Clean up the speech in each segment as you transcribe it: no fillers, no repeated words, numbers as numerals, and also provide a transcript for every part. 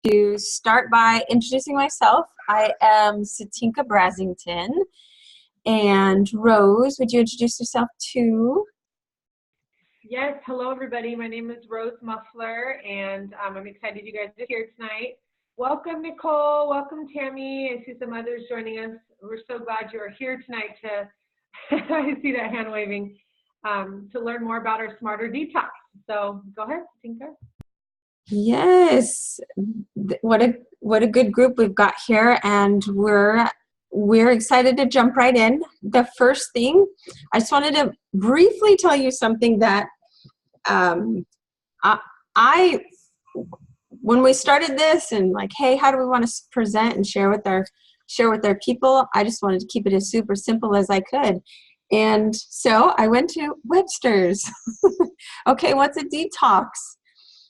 to start by introducing myself. I am Satinka Brasington. And Rose, would you introduce yourself too? Yes, hello everybody. My name is Rose Muffler, and I'm excited you guys are here tonight. Welcome, Nicole. Welcome, Tammy. I see some others joining us. We're so glad you are here tonight to, I see that hand waving, to learn more about our Smarter Detox. So go ahead, Tinka. Yes, what a good group we've got here, and we're excited to jump right in. The first thing, I just wanted to briefly tell you something that I when we started this and like, hey, how do we want to present and share with our people? I just wanted to keep it as super simple as I could. And so I went to Webster's. Okay, what's a detox?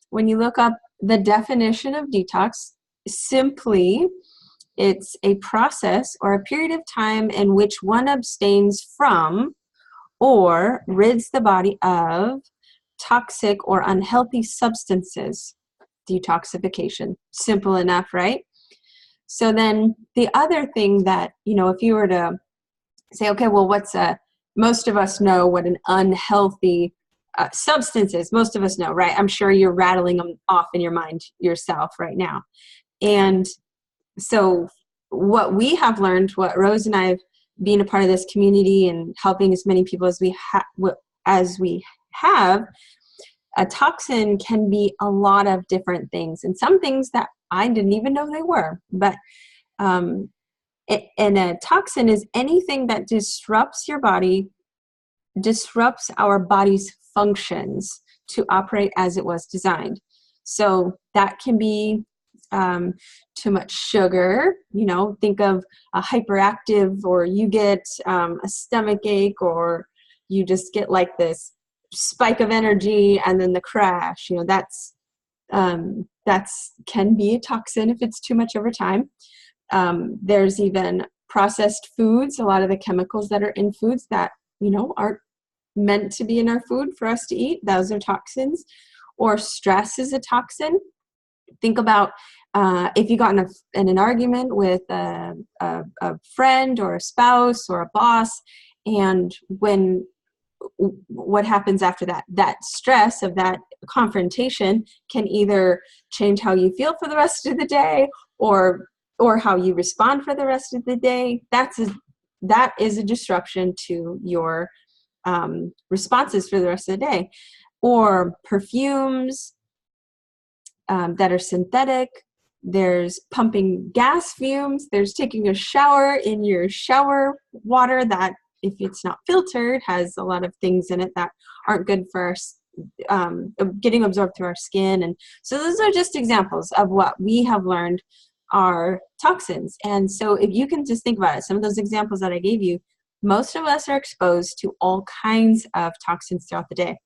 When you look up the definition of detox, simply it's a process or a period of time in which one abstains from or rids the body of toxic or unhealthy substances. Detoxification. Simple enough, right? So then the other thing that, if you were to say, okay, well, most of us know what an unhealthy substance is. Most of us know, right? I'm sure you're rattling them off in your mind yourself right now. And so what we have learned, what Rose and I have been a part of this community and helping as many people as we have, a toxin can be a lot of different things, and some things that I didn't even know they were. But and a toxin is anything that disrupts your body, disrupts our body's functions to operate as it was designed. So that can be too much sugar, think of a hyperactive, or you get a stomach ache, or you just get like this spike of energy and then the crash. That's can be a toxin if it's too much over time. There's even processed foods, a lot of the chemicals that are in foods that aren't meant to be in our food for us to eat. Those are toxins. Or stress is a toxin. Think about if you got in an argument with a friend or a spouse or a boss, and what happens after that stress of that confrontation can either change how you feel for the rest of the day or how you respond for the rest of the day. That is a disruption to your responses for the rest of the day. Or perfumes that are synthetic. There's pumping gas fumes. There's taking a shower in your shower water that, if it's not filtered, has a lot of things in it that aren't good for getting absorbed through our skin. And so those are just examples of what we have learned are toxins. And so if you can just think about it, some of those examples that I gave you, most of us are exposed to all kinds of toxins throughout the day.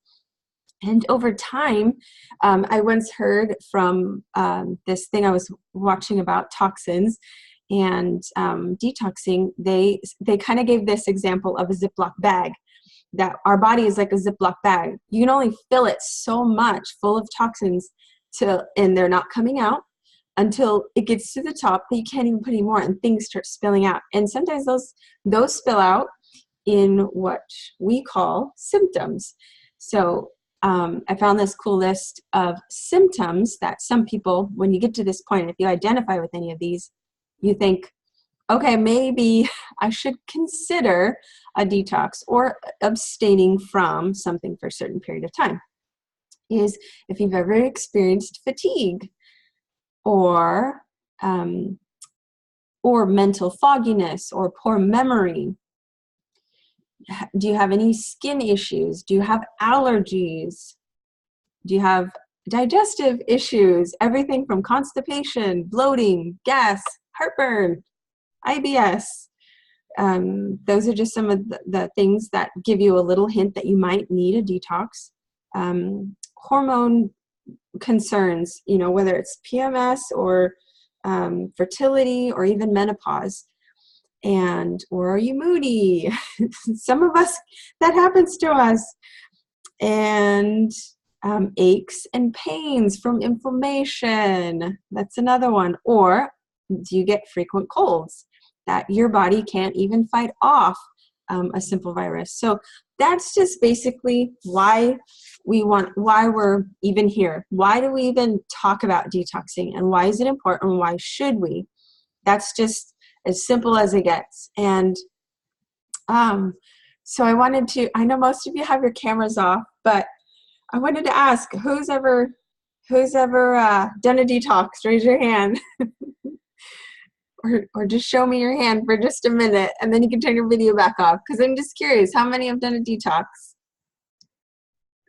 And over time, I once heard from this thing I was watching about toxins and detoxing. They kind of gave this example of a Ziploc bag, that our body is like a Ziploc bag. You can only fill it so much full of toxins and they're not coming out until it gets to the top, but you can't even put any more and things start spilling out. And sometimes those spill out in what we call symptoms. So I found this cool list of symptoms that some people, when you get to this point, if you identify with any of these, you think, okay, maybe I should consider a detox or abstaining from something for a certain period of time. Is if you've ever experienced fatigue or mental fogginess or poor memory. Do you have any skin issues? Do you have allergies? Do you have digestive issues? Everything from constipation, bloating, gas, heartburn, IBS. Those are just some of the things that give you a little hint that you might need a detox. Hormone concerns, whether it's PMS or fertility or even menopause. Or are you moody? Some of us, that happens to us. And Aches and pains from inflammation. That's another one. Or do you get frequent colds that your body can't even fight off a simple virus? So that's just basically why we're even here. Why do we even talk about detoxing, and why is it important, and why should we? That's just as simple as it gets. And so I know most of you have your cameras off, but I wanted to ask, who's ever done a detox? Raise your hand. Or just show me your hand for just a minute, and then you can turn your video back off, because I'm just curious, how many have done a detox?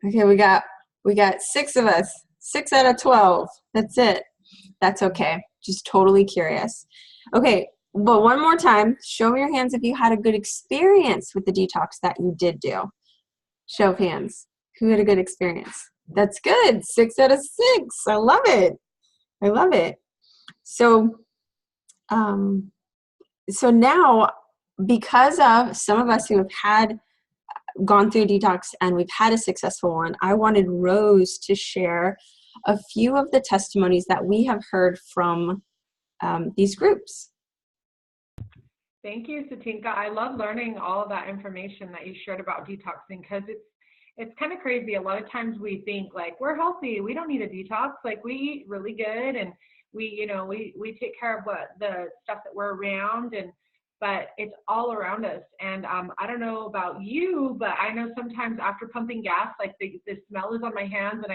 Okay, we got 6 of us. 6 out of 12. That's it. That's okay. Just totally curious. Okay, but one more time, show me your hands if you had a good experience with the detox that you did do. Show of hands. Who had a good experience? That's good. 6 out of 6. I love it. I love it. So, so now, because of some of us who have gone through detox and we've had a successful one, I wanted Rose to share a few of the testimonies that we have heard from these groups. Thank you, Satinka. I love learning all of that information that you shared about detoxing, because it's kind of crazy. A lot of times we think like, we're healthy, we don't need a detox. Like, we eat really good, and we take care of the stuff that we're around, but it's all around us. And I don't know about you, but I know sometimes after pumping gas, like the smell is on my hands, and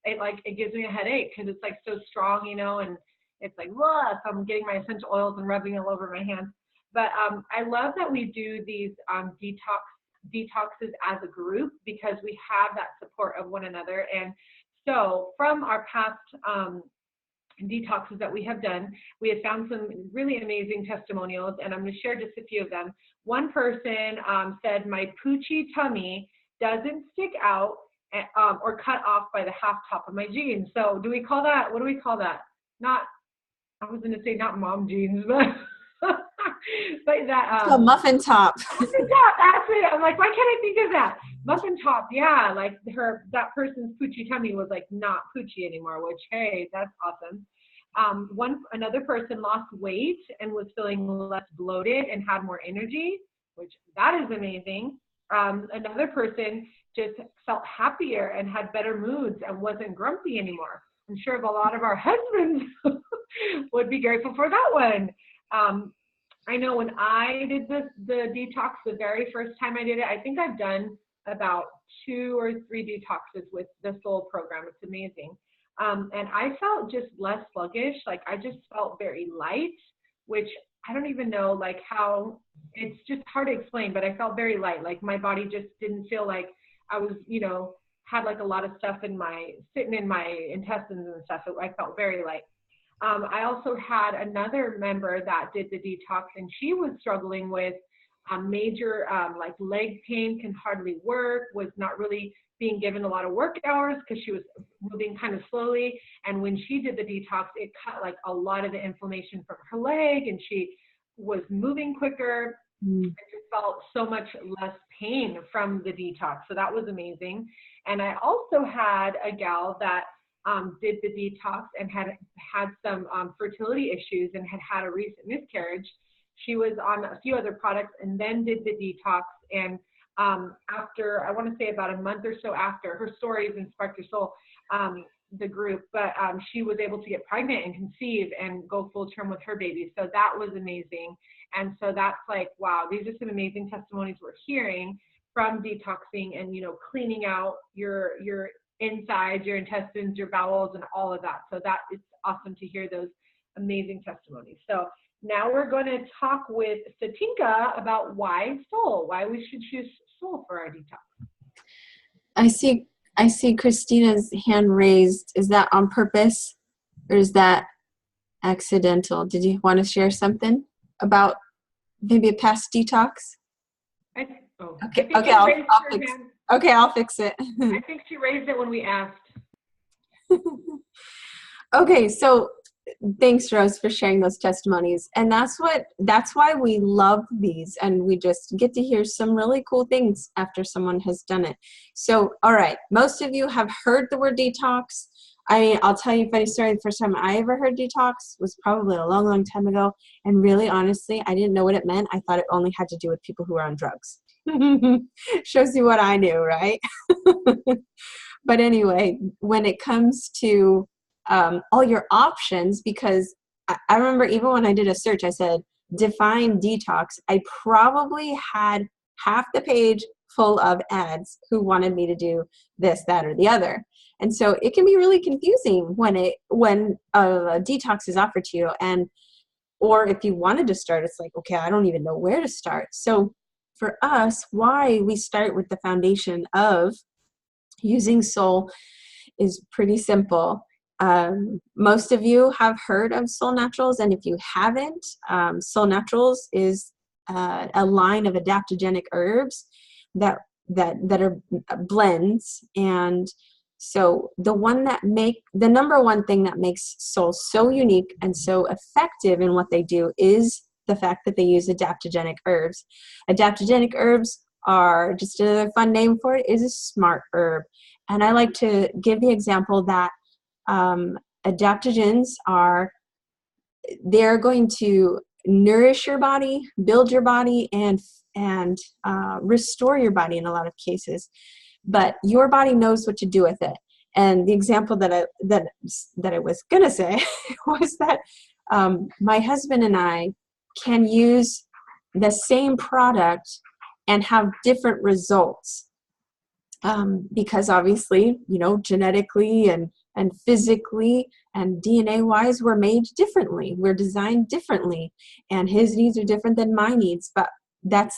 it gives me a headache, because it's like so strong, and it's like, whoa, so I'm getting my essential oils and rubbing all over my hands. But I love that we do these detoxes as a group, because we have that support of one another. And so from our past detoxes that we have done, we have found some really amazing testimonials, and I'm going to share just a few of them. One person said, my poochy tummy doesn't stick out or cut off by the half top of my jeans. So what do we call that? I was going to say not mom jeans, but but that A muffin top. Muffin top, that's it. I'm like, why can't I think of that? Muffin top, yeah. Like that person's poochy tummy was like not poochy anymore, which, hey, that's awesome. Another person lost weight and was feeling less bloated and had more energy, which that is amazing. Another person just felt happier and had better moods and wasn't grumpy anymore. I'm sure a lot of our husbands would be grateful for that one. I know when I did the detox, the very first time I did it, I think I've done about 2 or 3 detoxes with the Soul program. It's amazing. And I felt just less sluggish. Like, I just felt very light, which I don't even know like how, it's just hard to explain, but I felt very light. Like, my body just didn't feel like I was, had like a lot of stuff sitting in my intestines and stuff. I felt very light. I also had another member that did the detox, and she was struggling with major like leg pain, can hardly work, was not really being given a lot of work hours because she was moving kind of slowly. And when she did the detox, it cut like a lot of the inflammation from her leg, and she was moving quicker. And just felt so much less pain from the detox. So that was amazing. And I also had a gal that did the detox and had some fertility issues and had a recent miscarriage. She was on a few other products and then did the detox. And after, I want to say about a month or so after, her story is in Spark Your Soul, the group, but she was able to get pregnant and conceive and go full term with her baby. So that was amazing. And so that's like, wow, these are some amazing testimonies we're hearing from detoxing and, cleaning out your insides, your intestines, your bowels, and all of that. So that it's awesome to hear those amazing testimonies. So now we're going to talk with Satinka about why Soul, why we should choose Soul for our detox. I see Christina's hand raised. Is that on purpose or is that accidental? Did you want to share something about maybe a past detox? Okay, I'll fix it. I think she raised it when we asked. Okay, so Thanks, Rose, for sharing those testimonies. And that's why we love these, and we just get to hear some really cool things after someone has done it. So, all right, most of you have heard the word detox. I mean, I'll tell you a funny story. The first time I ever heard detox was probably a long, long time ago. And really, honestly, I didn't know what it meant. I thought it only had to do with people who were on drugs. Shows you what I knew, right? But anyway, when it comes to all your options, because I remember even when I did a search, I said, define detox. I probably had half the page full of ads who wanted me to do this, that, or the other. And so it can be really confusing when a detox is offered to you. And or if you wanted to start, it's like, okay, I don't even know where to start. So for us, why we start with the foundation of using soul is pretty simple. Most of you have heard of Soul Naturals, and if you haven't, Soul Naturals is a line of adaptogenic herbs that are blends. And so the number one thing that makes Soul so unique and so effective in what they do is the fact that they use adaptogenic herbs. Adaptogenic herbs are just another fun name for it, is a smart herb. And I like to give the example that adaptogens they're going to nourish your body, build your body, and restore your body in a lot of cases. But your body knows what to do with it. And the example that I was gonna say was that my husband and I can use the same product and have different results. Because obviously, genetically and physically and DNA wise, we're made differently. We're designed differently, and his needs are different than my needs. But that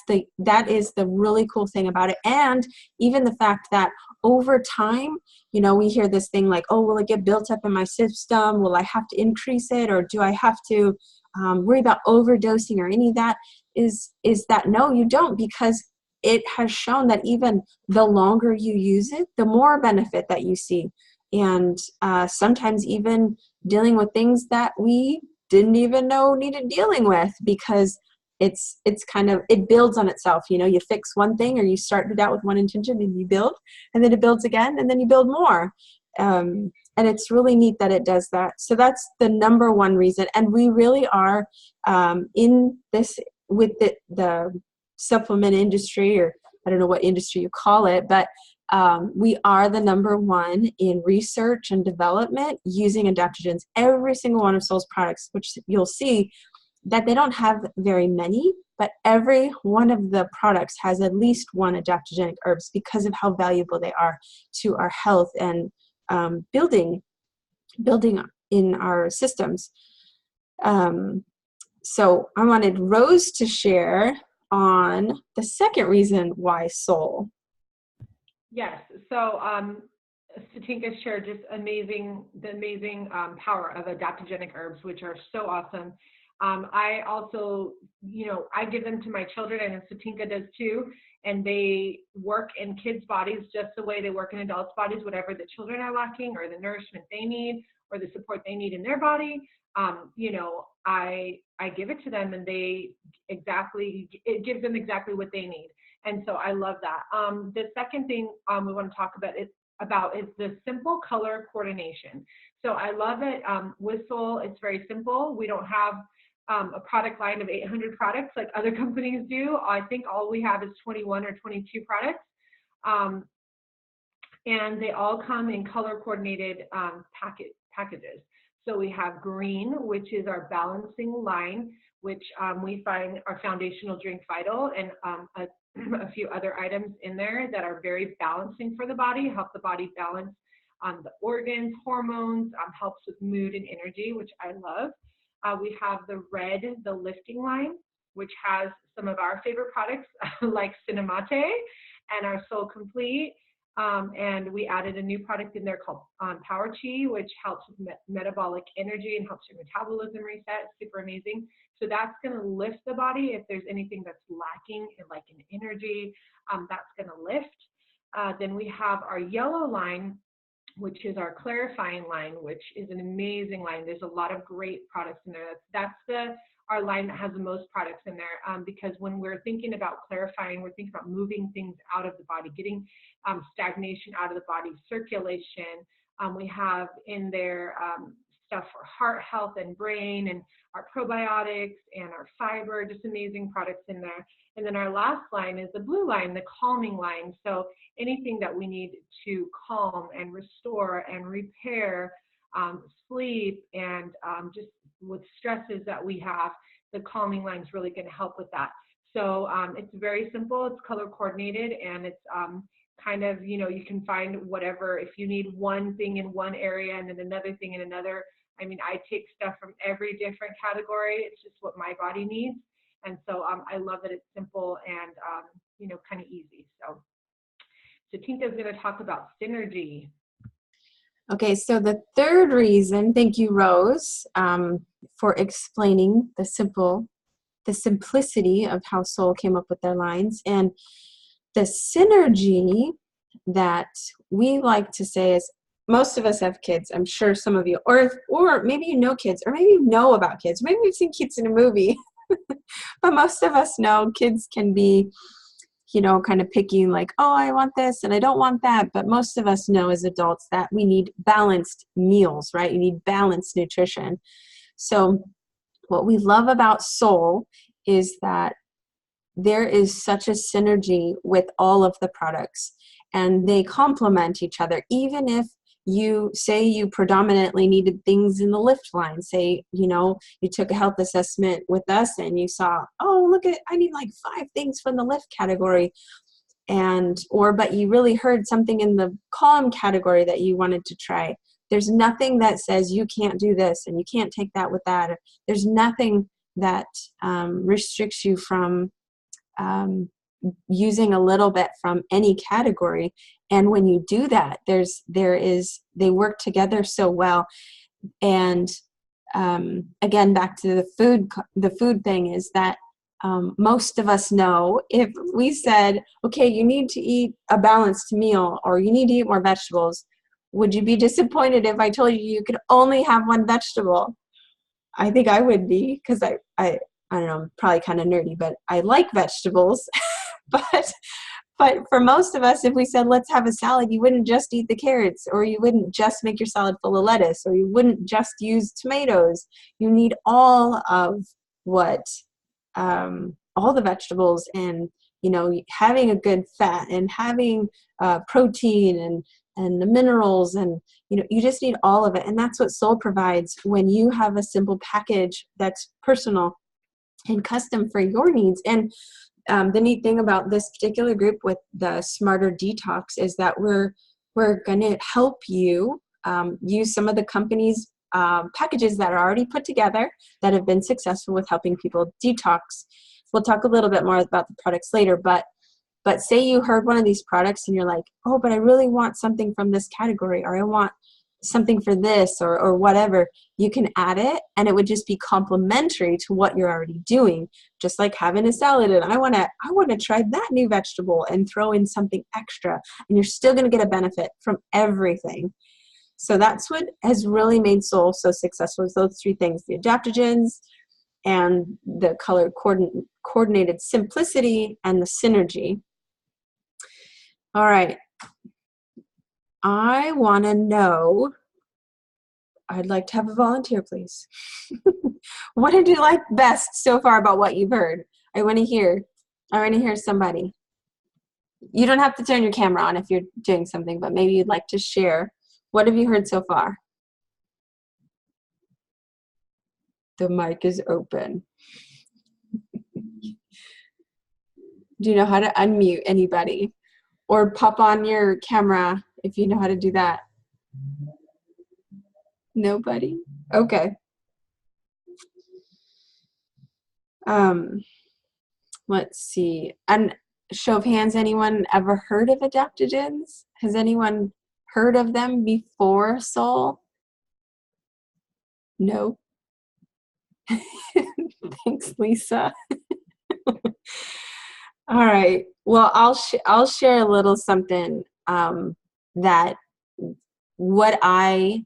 is the really cool thing about it. And even the fact that over time, we hear this thing like, oh, will it get built up in my system? Will I have to increase it, or do I have to worry about overdosing or any of that? Is that no, you don't, because it has shown that even the longer you use it, the more benefit that you see. And sometimes even dealing with things that we didn't even know needed dealing with, because it builds on itself. You fix one thing, or you started out with one intention and you build, and then it builds again, and then you build more. And it's really neat that it does that. So that's the number one reason. And we really are in this with the supplement industry, or I don't know what industry you call it, but we are the number one in research and development using adaptogens. Every single one of Soul's products, which you'll see that they don't have very many, but every one of the products has at least one adaptogenic herbs because of how valuable they are to our health and building in our systems. So I wanted Rose to share on the second reason why Soul. Yes. So Satinka shared just the amazing power of adaptogenic herbs, which are so awesome. I also, I give them to my children, and Satinka does too. And they work in kids' bodies just the way they work in adults' bodies, whatever the children are lacking, or the nourishment they need, or the support they need in their body. I give it to them, and it gives them exactly what they need. And so I love that. The second thing we want to talk about is the simple color coordination. So I love it. With Soul, it's very simple. We don't have a product line of 800 products like other companies do. I think all we have is 21 or 22 products. And they all come in color coordinated packages. So we have green, which is our balancing line, which we find our foundational drink vital, and a few other items in there that are very balancing for the body, help the body balance the organs, hormones, helps with mood and energy, which I love. We have the red, the lifting line, which has some of our favorite products like Cinemate and our Soul Complete. And we added a new product in there called Power Chi, which helps with metabolic energy and helps your metabolism reset. Super amazing. So that's going to lift the body. If there's anything that's lacking, like in energy, that's going to lift. Then we have our yellow line, which is our clarifying line, which is an amazing line. There's a lot of great products in there. That's our line that has the most products in there, because when we're thinking about clarifying, we're thinking about moving things out of the body, getting stagnation out of the body, circulation. We have in there stuff for heart health and brain, and our probiotics and our fiber, just amazing products in there. And then our last line is the blue line, the calming line. So anything that we need to calm and restore and repair, sleep, and just with stresses that we have, the calming line is really going to help with that. So it's very simple. It's color coordinated, and it's kind of, you can find whatever. If you need one thing in one area and then another thing in another. I mean, I take stuff from every different category. It's just what my body needs. And so I love that it's simple and, kind of easy. So Tinka's going to talk about synergy. Okay, so the third reason, thank you, Rose, for explaining the simplicity of how Soul came up with their lines. And the synergy that we like to say is, most of us have kids. I'm sure some of you, or maybe you know kids, or maybe you know about kids. Maybe you've seen kids in a movie. But most of us know kids can be, kind of picking like, oh, I want this and I don't want that. But most of us know as adults that we need balanced meals, right? You need balanced nutrition. So what we love about Soul is that there is such a synergy with all of the products, and they complement each other. Even if you say you predominantly needed things in the lift line, say, you took a health assessment with us and you saw, oh, look at, I need like 5 things from the lift category. But you really heard something in the calm category that you wanted to try. There's nothing that says you can't do this and you can't take that with that. There's nothing that restricts you from using a little bit from any category. And when you do that, they work together so well. And again, back to the food thing, is that most of us know, if we said, okay, you need to eat a balanced meal or you need to eat more vegetables, would you be disappointed if I told you could only have one vegetable? I think I would be, because I don't know, I'm probably kind of nerdy, but I like vegetables. But for most of us, if we said, let's have a salad, you wouldn't just eat the carrots, or you wouldn't just make your salad full of lettuce, or you wouldn't just use tomatoes. You need all of all the vegetables, and, having a good fat and having protein and the minerals, and, you just need all of it. And that's what Soul provides when you have a simple package that's personal and custom for your needs. And the neat thing about this particular group with the Smarter Detox is that we're going to help you use some of the company's packages that are already put together that have been successful with helping people detox. We'll talk a little bit more about the products later, but say you heard one of these products and you're like, oh, but I really want something from this category, or I want something for this, or whatever. You can add it, and it would just be complementary to what you're already doing. Just like having a salad, and I want to try that new vegetable and throw in something extra, and you're still going to get a benefit from everything. So that's what has really made Soul so successful, is those 3 things: the adaptogens, and the color coordinated simplicity, and the synergy. All right. I want to know, I'd like to have a volunteer, please. What did you like best so far about what you've heard? I want to hear somebody. You don't have to turn your camera on if you're doing something, but maybe you'd like to share. What have you heard so far? The mic is open. Do you know how to unmute anybody? Or pop on your camera if you know how to do that. Nobody? Okay. Let's see. And show of hands, anyone ever heard of adaptogens? Has anyone heard of them before Soul? No. Thanks, Lisa. All right. Well, I'll share a little something that what I,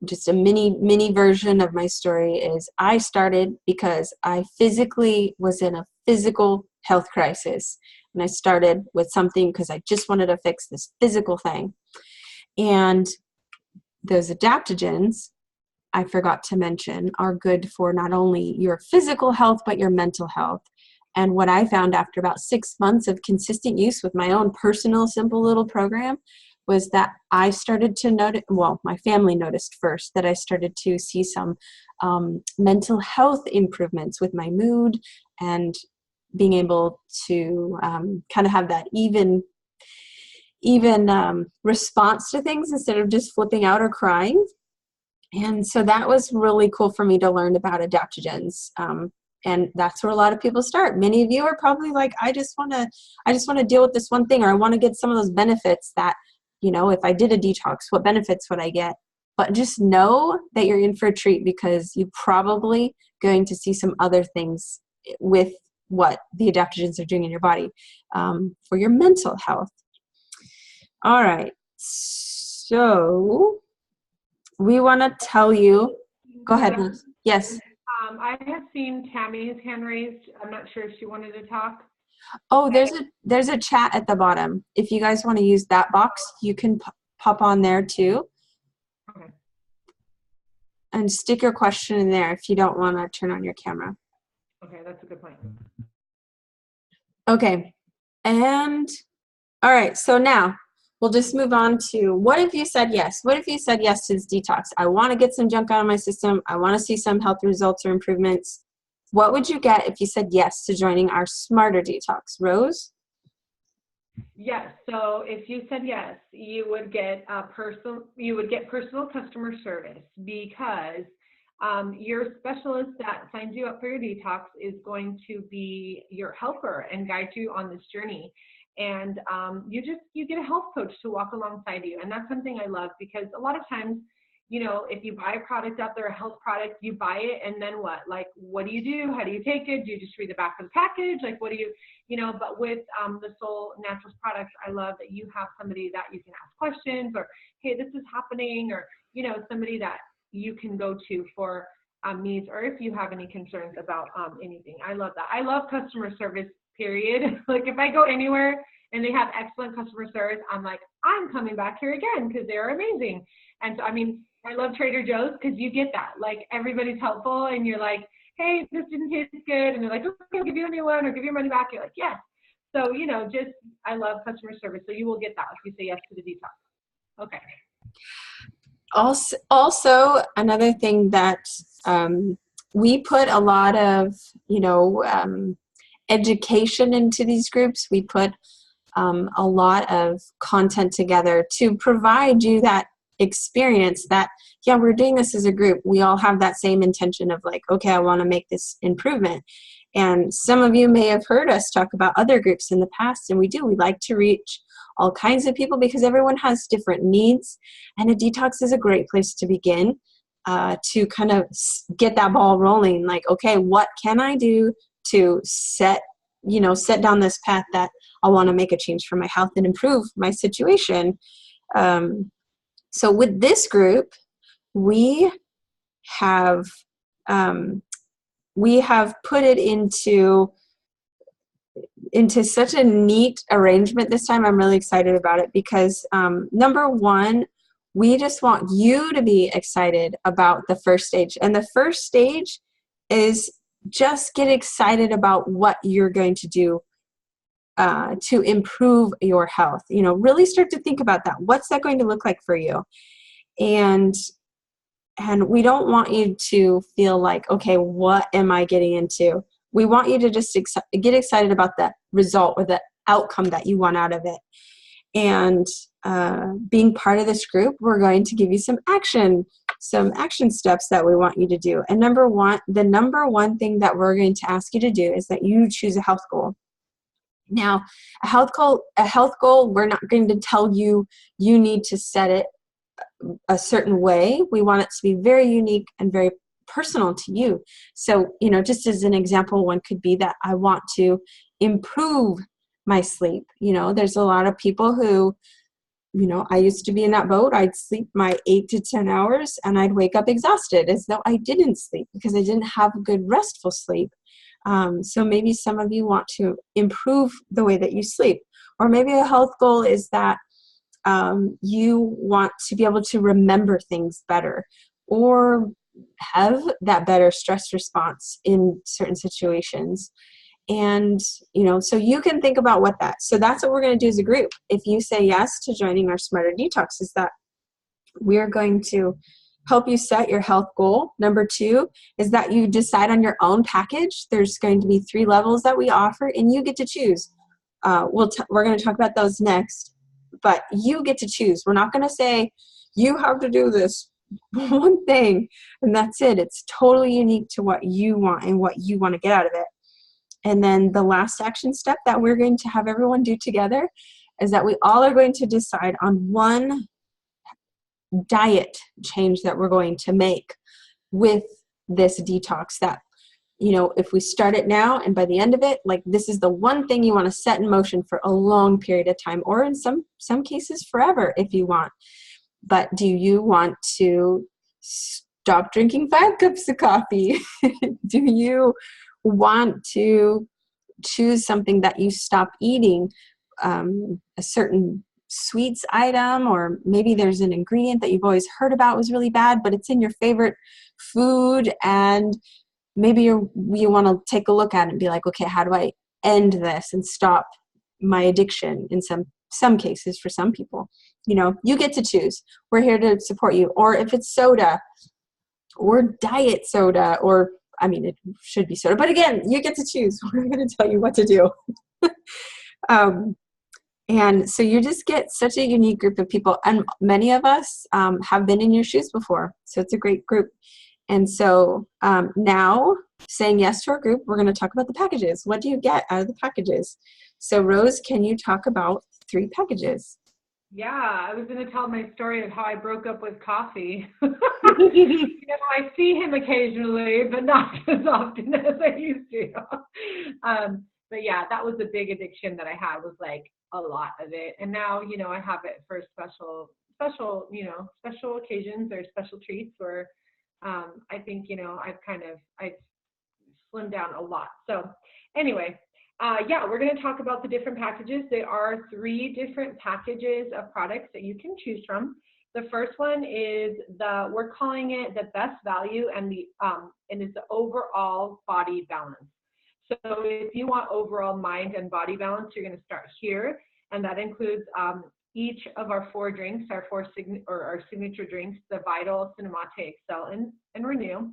just a mini version of my story is I started because I physically was in a physical health crisis. And I started with something because I just wanted to fix this physical thing. And those adaptogens, I forgot to mention, are good for not only your physical health, but your mental health. And what I found after about 6 months of consistent use with my own personal, simple little program was that I started to notice, well, my family noticed first, that I started to see some mental health improvements with my mood and being able to kind of have that even response to things instead of just flipping out or crying. And so that was really cool for me to learn about adaptogens. And that's where a lot of people start. Many of you are probably like, I just want to deal with this one thing, or I want to get some of those benefits that, if I did a detox, what benefits would I get? But just know that you're in for a treat, because you're probably going to see some other things with what the adaptogens are doing in your body for your mental health. All right. So we want to tell you, go ahead. Yes. I have seen Tammy's hand raised. I'm not sure if she wanted to talk. Oh, there's a chat at the bottom. If you guys want to use that box, you can pop on there too. Okay. And stick your question in there if you don't want to turn on your camera. Okay, that's a good point. Okay. And all right, so now we'll just move on to, what if you said yes? What if you said yes to this detox? I want to get some junk out of my system. I want to see some health results or improvements. What would you get if you said yes to joining our Smarter Detox? Rose? Yes. So if you said yes, you would get personal customer service, because your specialist that signs you up for your detox is going to be your helper and guide you on this journey. And you get a health coach to walk alongside you. And that's something I love, because a lot of times, if you buy a product out there, a health product, you buy it, and then what? Like, what do you do? How do you take it? Do you just read the back of the package? Like, what do you, but with the Soul Naturals products, I love that you have somebody that you can ask questions, or, hey, this is happening, or, somebody that you can go to for needs, or if you have any concerns about anything. I love that. I love customer service, period. Like, if I go anywhere and they have excellent customer service, I'm like, I'm coming back here again, because they're amazing. And so, I love Trader Joe's, because you get that. Like, everybody's helpful, and you're like, hey, this didn't taste good. And they're like, okay, I'll give you a new one, or give your money back. You're like, yes. So, I love customer service. So you will get that if you say yes to the detox. Okay. Also, another thing that we put a lot of, education into these groups. We put a lot of content together to provide you that experience that, yeah, we're doing this as a group. We all have that same intention of like, okay, I want to make this improvement. And some of you may have heard us talk about other groups in the past, and we do. We like to reach all kinds of people because everyone has different needs, and a detox is a great place to begin to kind of get that ball rolling. Like, okay, what can I do to set down this path that I want to make a change for my health and improve my situation. So with this group, we have put it into such a neat arrangement this time. I'm really excited about it because number one, we just want you to be excited about the first stage. And the first stage is just get excited about what you're going to do to improve your health. Really start to think about that. What's that going to look like for you? And we don't want you to feel like, okay, what am I getting into? We want you to just get excited about the result or the outcome that you want out of it. And being part of this group, we're going to give you some action steps that we want you to do. And the number one thing that we're going to ask you to do is that you choose a health goal. Now, a health goal, we're not going to tell you need to set it a certain way. We want it to be very unique and very personal to you. So, just as an example, one could be that I want to improve my sleep. There's a lot of people who I used to be in that boat. I'd sleep my 8 to 10 hours and I'd wake up exhausted as though I didn't sleep because I didn't have a good restful sleep. So maybe some of you want to improve the way that you sleep, or maybe a health goal is that you want to be able to remember things better or have that better stress response in certain situations. And, so you can think about so that's what we're going to do as a group. If you say yes to joining our Smarter Detox, is that we're going to help you set your health goal. Number 2 is that you decide on your own package. There's going to be 3 levels that we offer, and you get to choose. We're going to talk about those next, but you get to choose. We're not going to say you have to do this one thing and that's it. It's totally unique to what you want and what you want to get out of it. And then the last action step that we're going to have everyone do together is that we all are going to decide on one diet change that we're going to make with this detox that, if we start it now and by the end of it, like this is the one thing you want to set in motion for a long period of time, or in some cases forever if you want. But do you want to stop drinking 5 cups of coffee? Do you want to choose something that you stop eating, a certain sweets item, or maybe there's an ingredient that you've always heard about was really bad, but it's in your favorite food, and maybe you want to take a look at it and be like, okay, how do I end this and stop my addiction in some cases for some people? You get to choose. We're here to support you. Or if it's soda or diet soda, or it should be soda, but again, you get to choose. We're not going to tell you what to do. And so you just get such a unique group of people, and many of us have been in your shoes before, so it's a great group. And so now, saying yes to our group, we're going to talk about the packages. What do you get out of the packages? So Rose, can you talk about 3 packages? Yeah, I was going to tell my story of how I broke up with coffee. I see him occasionally, but not as often as I used to. But yeah, that was a big addiction that I had, was like a lot of it. And now, I have it for special occasions or special treats where I think, I've slimmed down a lot. So anyway, we're going to talk about the different packages. There are 3 different packages of products that you can choose from. The first one is we're calling it the best value, and it's the overall body balance. So if you want overall mind and body balance, you're going to start here, and that includes each of our 4 drinks, our signature drinks: the Vital, Cinemate, Excel, and Renew.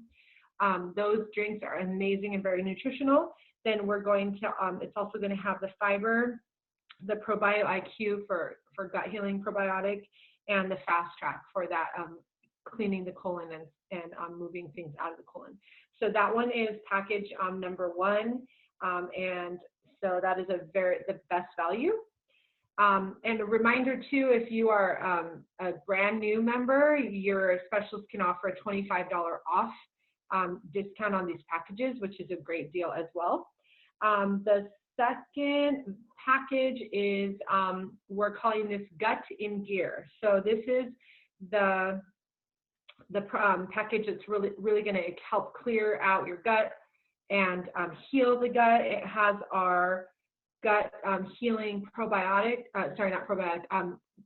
Those drinks are amazing and very nutritional. Then we're going to, it's also going to have the fiber, the Probio IQ for gut healing probiotic, and the Fast Track for that cleaning the colon and moving things out of the colon. So that one is package number 1, and so that is the best value. And a reminder too, if you are a brand new member, your specialist can offer a $25 off discount on these packages, which is a great deal as well. The second package is, we're calling this Gut in Gear. So this is the package that's really going to help clear out your gut and heal the gut. It has our gut healing probiotic,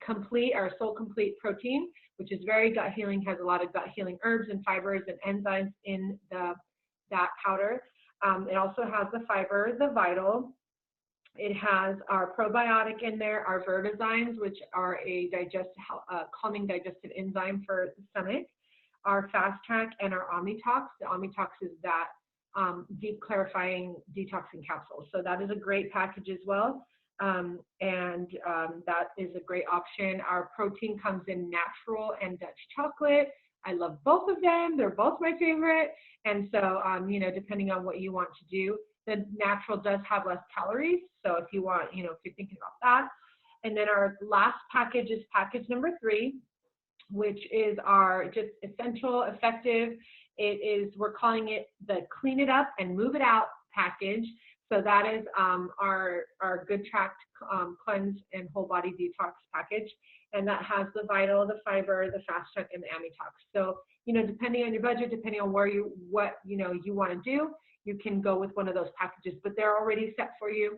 complete, our Soul Complete protein, which is very gut healing, has a lot of gut healing herbs and fibers and enzymes in that powder. It also has the fiber, the Vital. It has our probiotic in there, our Vertizymes, which are a calming digestive enzyme for the stomach, our Fast Track, and our Omnitox. The Omnitox is that deep clarifying detoxing capsule. So that is a great package as well. That is a great option. Our protein comes in natural and Dutch chocolate. I love both of them. They're both my favorite. And so, depending on what you want to do, the natural does have less calories. So if you want, if you're thinking about that. And then our last package is package number 3, which is our just essential, effective. We're calling it the Clean It Up and Move It Out package. So that is our Good Track Cleanse and Whole Body Detox package. and that has the Vital, the Fiber, the Fast Track, and the Amitox. So, depending on your budget, depending on what you want to do, you can go with one of those packages, but they're already set for you.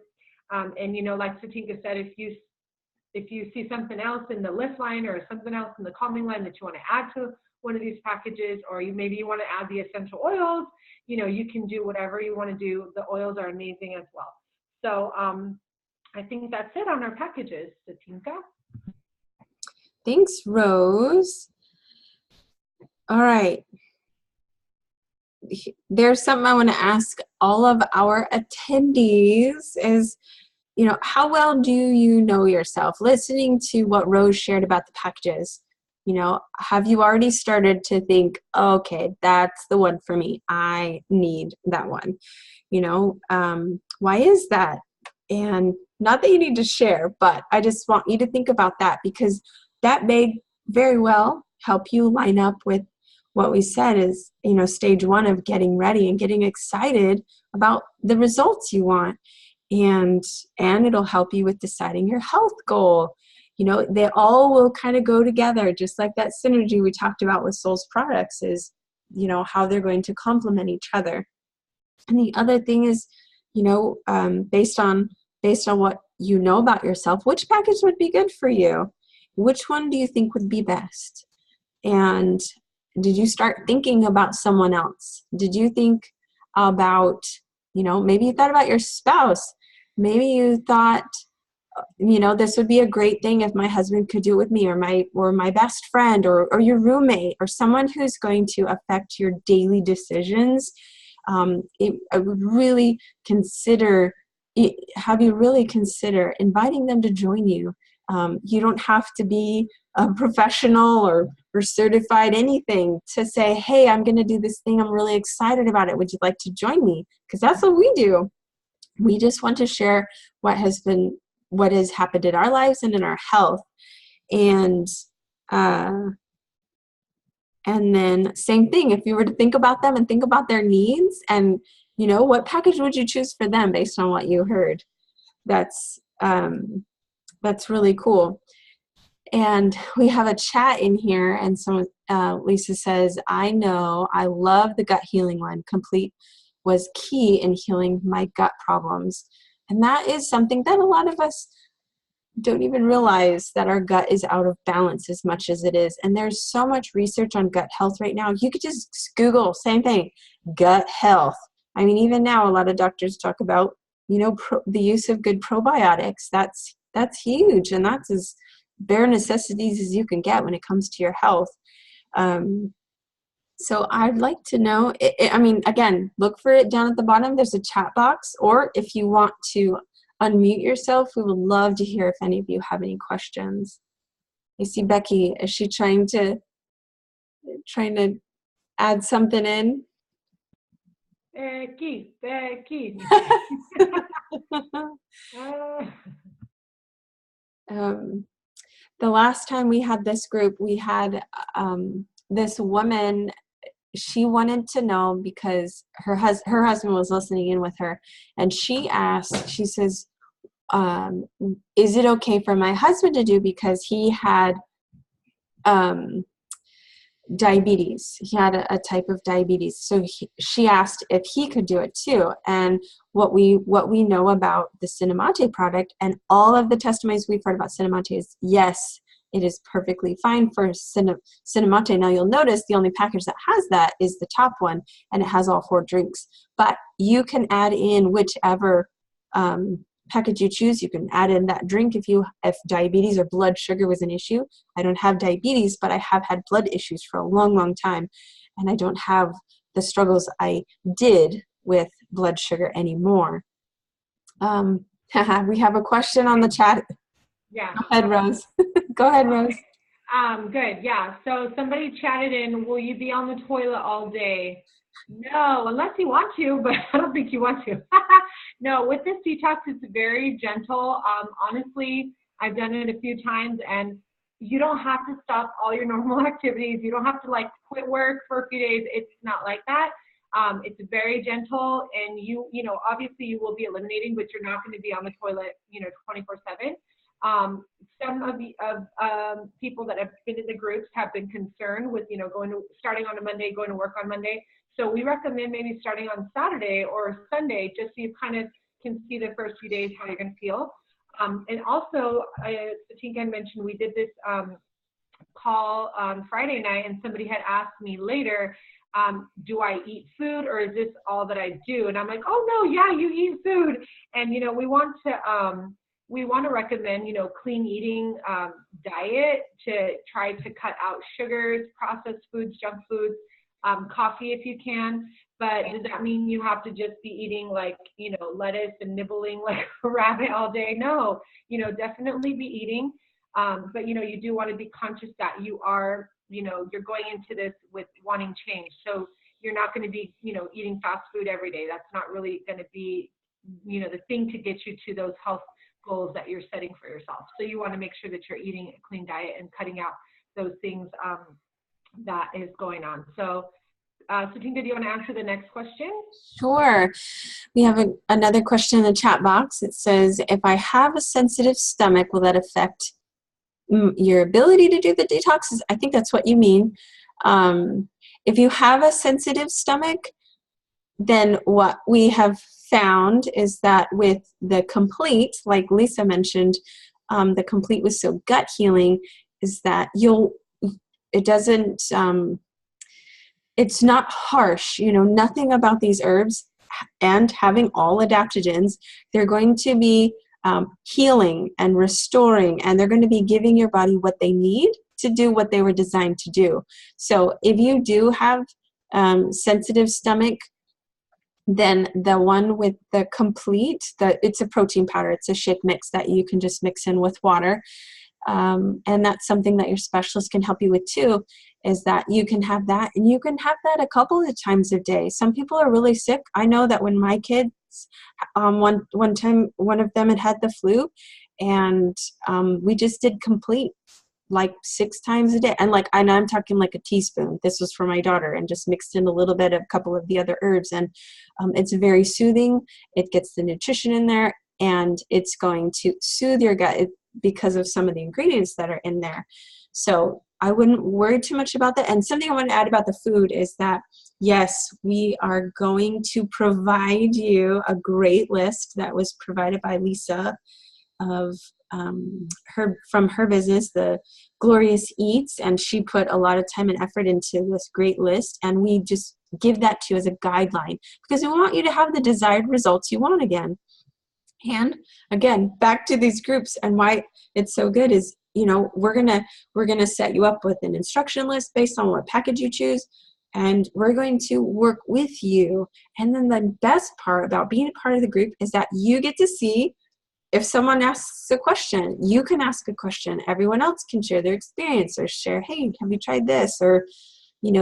And like Satinka said, if you see something else in the lift line or something else in the calming line that you want to add to one of these packages, or maybe you want to add the essential oils, you can do whatever you want to do. The oils are amazing as well. So I think that's it on our packages, Satinka. Thanks, Rose. All right. There's something I want to ask all of our attendees is, how well do you know yourself? Listening to what Rose shared about the packages, have you already started to think, okay, that's the one for me. I need that one. Why is that? And not that you need to share, but I just want you to think about that, because that may very well help you line up with what we said is, stage one of getting ready and getting excited about the results you want. And it'll help you with deciding your health goal. They all will kind of go together, just like that synergy we talked about with Soul's products is, how they're going to complement each other. And the other thing is, based on what you know about yourself, which package would be good for you? Which one do you think would be best? And did you start thinking about someone else? Did you think about, maybe you thought about your spouse. Maybe you thought, this would be a great thing if my husband could do it with me, or my best friend, or your roommate, or someone who's going to affect your daily decisions. I would really have you really consider inviting them to join you. You don't have to be a professional or certified anything to say, hey, I'm going to do this thing. I'm really excited about it. Would you like to join me? Because that's what we do. We just want to share what has happened in our lives and in our health. And then same thing, if you were to think about them and think about their needs and, what package would you choose for them based on what you heard? That's really cool. And we have a chat in here, and Lisa says, I love the gut healing one. Complete was key in healing my gut problems. And that is something that a lot of us don't even realize, that our gut is out of balance as much as it is. And there's so much research on gut health right now. You could just Google, same thing, gut health. I mean, even now, a lot of doctors talk about, the use of good probiotics. That's huge. And that's as bare necessities as you can get when it comes to your health. So I'd like to know, again, look for it down at the bottom. There's a chat box, or if you want to unmute yourself, we would love to hear if any of you have any questions. I see Becky. Is she trying to add something in? Becky. The last time we had this group, we had this woman. She wanted to know, because her husband was listening in with her, and she asked, she says, is it okay for my husband to do, because he had diabetes. He had a type of diabetes. So she asked if he could do it too. And what we know about the Cinemate product, and all of the testimonies we've heard about Cinemate, is yes, it is perfectly fine for Cinemate. Now you'll notice the only package that has that is the top one, and it has all 4 drinks. But you can add in whichever package you choose. You can add in that drink if diabetes or blood sugar was an issue. I don't have diabetes, but I have had blood issues for a long, long time, and I don't have the struggles I did with blood sugar anymore. We have a question on the chat. Yeah. Go ahead, Rose. Go ahead, Rose. Good. Yeah. So somebody chatted in, will you be on the toilet all day? No, unless you want to, but I don't think you want to. No, with this detox, it's very gentle. Honestly, I've done it a few times, and you don't have to stop all your normal activities. You don't have to quit work for a few days. It's not like that. It's very gentle, and obviously you will be eliminating, but you're not going to be on the toilet, 24/7. some of the people that have been in the groups have been concerned with, starting on a Monday, going to work on Monday. So we recommend maybe starting on Saturday or Sunday, just so you kind of can see the first few days how you're going to feel. And also, Satinka mentioned we did this call on Friday night, and somebody had asked me later, do I eat food, or is this all that I do? And I'm like, oh no, yeah, you eat food. And we want to recommend clean eating diet to try to cut out sugars, processed foods, junk foods, coffee if you can. But does that mean you have to just be eating like lettuce and nibbling like a rabbit all day? No, definitely be eating. But you do want to be conscious that you are, you're going into this with wanting change. So you're not going to be, eating fast food every day. That's not really going to be, the thing to get you to those health goals that you're setting for yourself. So you want to make sure that you're eating a clean diet and cutting out those things that is going on. So Satinka, do you want to answer the next question? Sure. We have another question in the chat box. It says, if I have a sensitive stomach, will that affect your ability to do the detoxes? I think that's what you mean. If you have a sensitive stomach, then what we have found is that with the complete, like Lisa mentioned, the complete with So Gut Healing, is that it doesn't, it's not harsh, nothing about these herbs and having all adaptogens, they're going to be healing and restoring, and they're going to be giving your body what they need to do what they were designed to do. So if you do have sensitive stomach, then the one with the complete, it's a protein powder, it's a shake mix that you can just mix in with water. And that's something that your specialist can help you with too, is that you can have that, and you can have that a couple of times a day. Some people are really sick. I know that when my kids, one time, one of them had the flu, and we just did complete like 6 times a day. And I'm talking like a teaspoon. This was for my daughter, and just mixed in a little bit of a couple of the other herbs. And it's very soothing. It gets the nutrition in there, and it's going to soothe your gut because of some of the ingredients that are in there. So I wouldn't worry too much about that. And something I want to add about the food is that, yes, we are going to provide you a great list that was provided by Lisa of from her business, the Glorious Eats, and she put a lot of time and effort into this great list, and we just give that to you as a guideline because we want you to have the desired results you want again. And again, back to these groups, and why it's so good is, we're gonna set you up with an instruction list based on what package you choose, and we're going to work with you. And then the best part about being a part of the group is that you get to see if someone asks a question, you can ask a question. Everyone else can share their experience or share, hey, have you tried this? Or,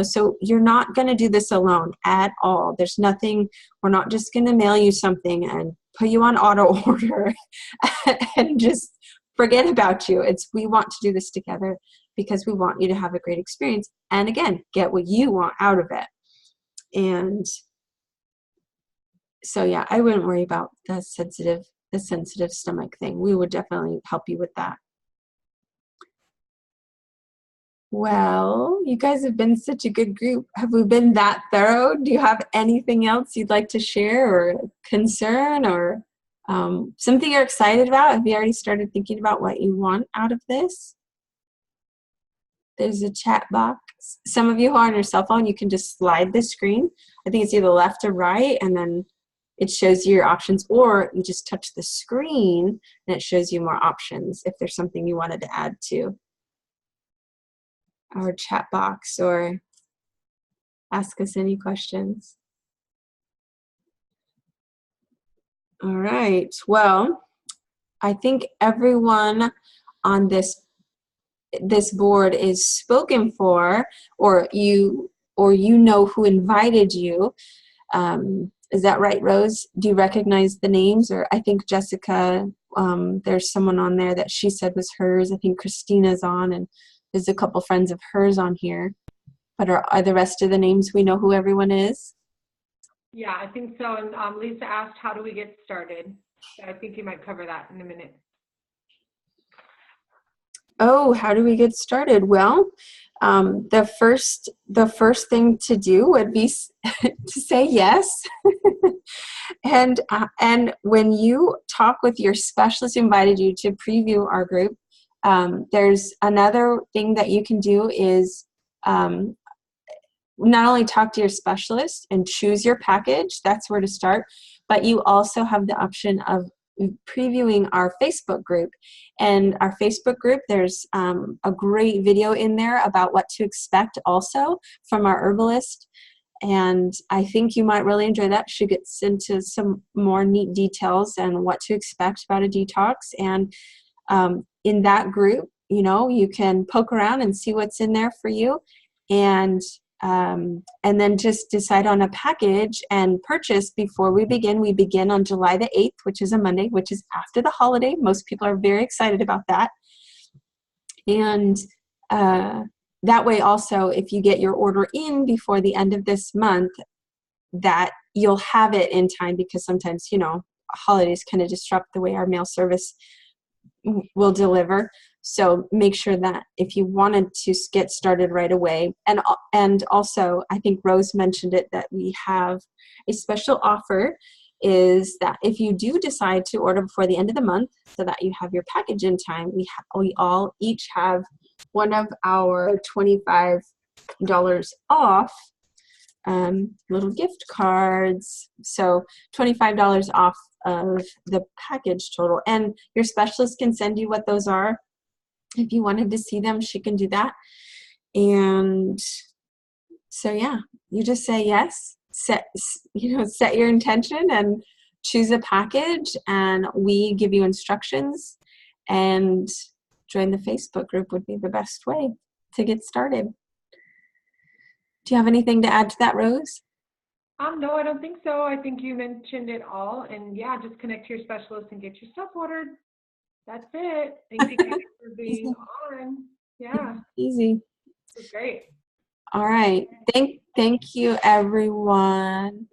so you're not going to do this alone at all. There's nothing, we're not just going to mail you something and put you on auto order and just forget about you. We want to do this together because we want you to have a great experience. And again, get what you want out of it. And so, yeah, I wouldn't worry about the sensitive stomach thing. We would definitely help you with that. Well, you guys have been such a good group. Have we been that thorough? Do you have anything else you'd like to share, or concern, or something you're excited about? Have you already started thinking about what you want out of this? There's a chat box. Some of you who are on your cell phone, you can just slide the screen. I think it's either left or right, and then it shows you your options, or you just touch the screen and it shows you more options if there's something you wanted to add to our chat box or ask us any questions. All right, well, I think everyone on this board is spoken for, or you know who invited you. Is that right, Rose? Do you recognize the names? Or I think Jessica, there's someone on there that she said was hers. I think Christina's on, and there's a couple friends of hers on here. But are the rest of the names, we know who everyone is? Yeah, I think so. And Lisa asked, how do we get started? I think you might cover that in a minute. Oh, how do we get started? Well, the first thing to do would be to say yes. And when you talk with your specialist who invited you to preview our group, there's another thing that you can do is um, not only talk to your specialist and choose your package, that's where to start, but you also have the option of previewing our Facebook group. And our Facebook group, there's a great video in there about what to expect also from our herbalist. And I think you might really enjoy that. She gets into some more neat details and what to expect about a detox. And in that group, you can poke around and see what's in there for you. And then just decide on a package and purchase before we begin. We begin on July the 8th, which is a Monday, which is after the holiday. Most people are very excited about that. And that way also, if you get your order in before the end of this month, that you'll have it in time, because sometimes, holidays kind of disrupt the way our mail service will deliver. So make sure that if you wanted to get started right away, and also I think Rose mentioned it, that we have a special offer, is that if you do decide to order before the end of the month so that you have your package in time, we all each have one of our $25 off little gift cards. So $25 off of the package total. And your specialist can send you what those are. If you wanted to see them, she can do that. And so, yeah, you just say yes, set your intention and choose a package, and we give you instructions, and join the Facebook group would be the best way to get started. Do you have anything to add to that, Rose? No, I don't think so. I think you mentioned it all. And yeah, just connect to your specialist and get your stuff ordered. That's it. Thank you guys for being on. Yeah. Easy. This was great. All right. Thank you, everyone.